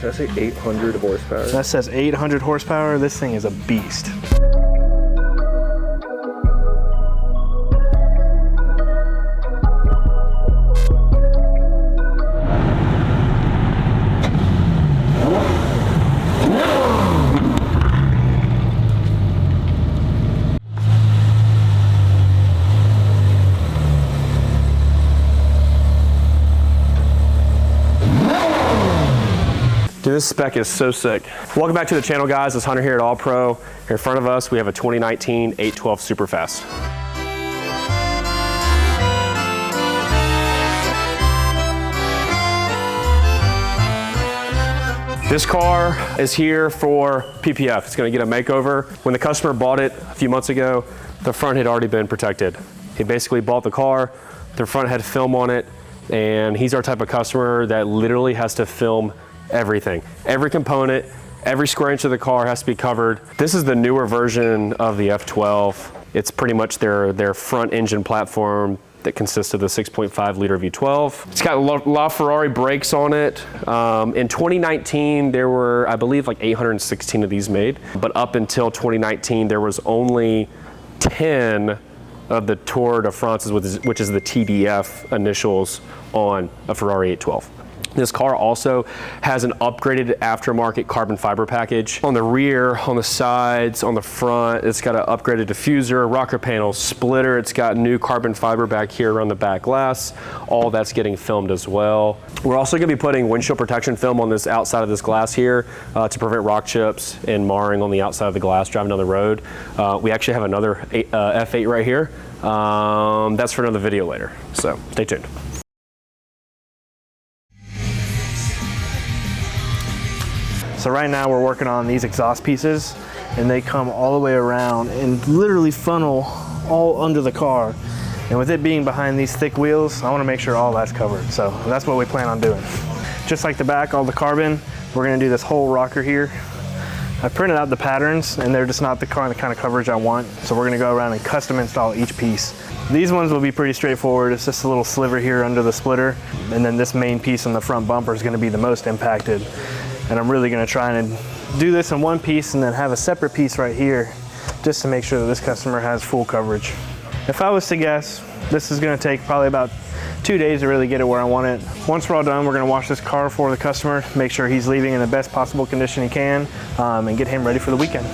Did I say 800 horsepower? That says 800 horsepower. This thing is a beast. Dude, this spec is so sick. Welcome back to the channel, guys. It's Hunter here at All Pro. Here in front of us, we have a 2019 812 Superfast. This car is here for PPF. It's gonna get a makeover. When the customer bought it a few months ago, the front had already been protected. He basically bought the car, the front had film on it, and he's our type of customer that literally has to film everything. Every component, every square inch of the car has to be covered. This is the newer version of the F12. It's pretty much their front engine platform that consists of the 6.5 liter V12. It's got La Ferrari brakes on it. In 2019, there were, I believe, like 816 of these made. But up until 2019, there was only 10 of the Tour de France, which is the TDF initials on a Ferrari 812. This car also has an upgraded aftermarket carbon fiber package. On the rear, on the sides, on the front, it's got an upgraded diffuser, rocker panel, splitter. It's got new carbon fiber back here around the back glass. All that's getting filmed as well. We're also gonna be putting windshield protection film on this outside of this glass here to prevent rock chips and marring on the outside of the glass driving down the road. We actually have another F8 right here. That's for another video later, so stay tuned. So right now we're working on these exhaust pieces, and they come all the way around and literally funnel all under the car. And with it being behind these thick wheels, I want to make sure all that's covered. So that's what we plan on doing. Just like the back, all the carbon, we're going to do this whole rocker here. I printed out the patterns, and they're just not the kind of coverage I want. So we're going to go around and custom install each piece. These ones will be pretty straightforward. It's just a little sliver here under the splitter, and then this main piece on the front bumper is going to be the most impacted. And I'm really gonna try and do this in one piece and then have a separate piece right here just to make sure that this customer has full coverage. If I was to guess, this is gonna take probably about 2 days to really get it where I want it. Once we're all done, we're gonna wash this car for the customer, make sure he's leaving in the best possible condition he can, and get him ready for the weekend.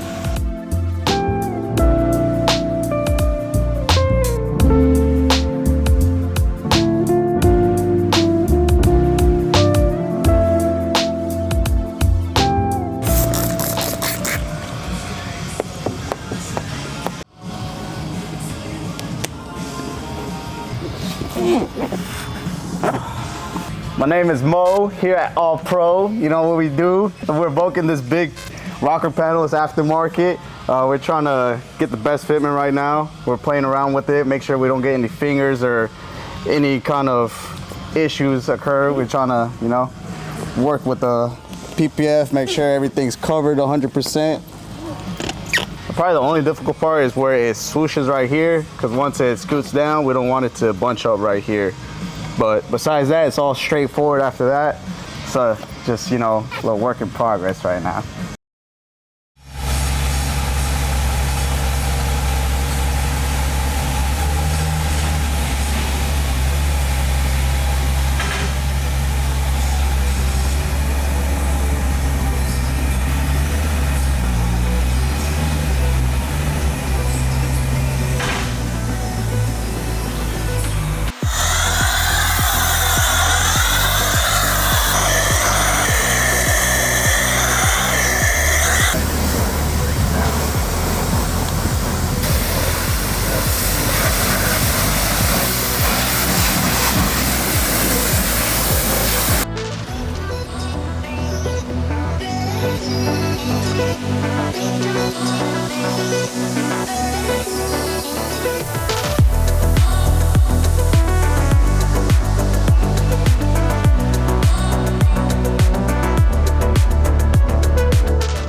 My name is Mo here at All Pro. You know what we do? We're evoking this big rocker panel. It's Aftermarket. We're trying to get the best fitment right now. We're playing around with it, make sure we don't get any fingers or any kind of issues occur. We're trying to, you know, work with the PPF, make sure everything's covered 100%. Probably the only difficult part is where it swooshes right here, because once it scoots down, we don't want it to bunch up right here. But besides that, it's all straightforward after that. So just, you know, a little work in progress right now.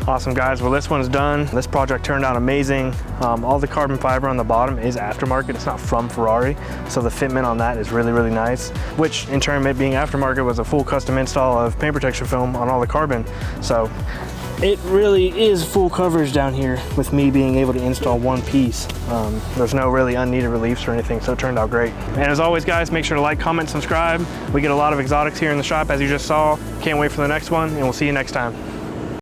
Awesome, guys. Well, this one's done. This project turned out amazing. All the carbon fiber on the bottom is aftermarket. It's not from Ferrari, so the fitment on that is really, really nice, which in turn, it being aftermarket, was a full custom install of paint protection film on all the carbon. So it really is full coverage down here with me being able to install one piece. There's no really unneeded reliefs or anything, so it turned out great. And as always, guys, make sure to like, comment, subscribe. We get a lot of exotics here in the shop, as you just saw. Can't wait for the next one, and we'll see you next time.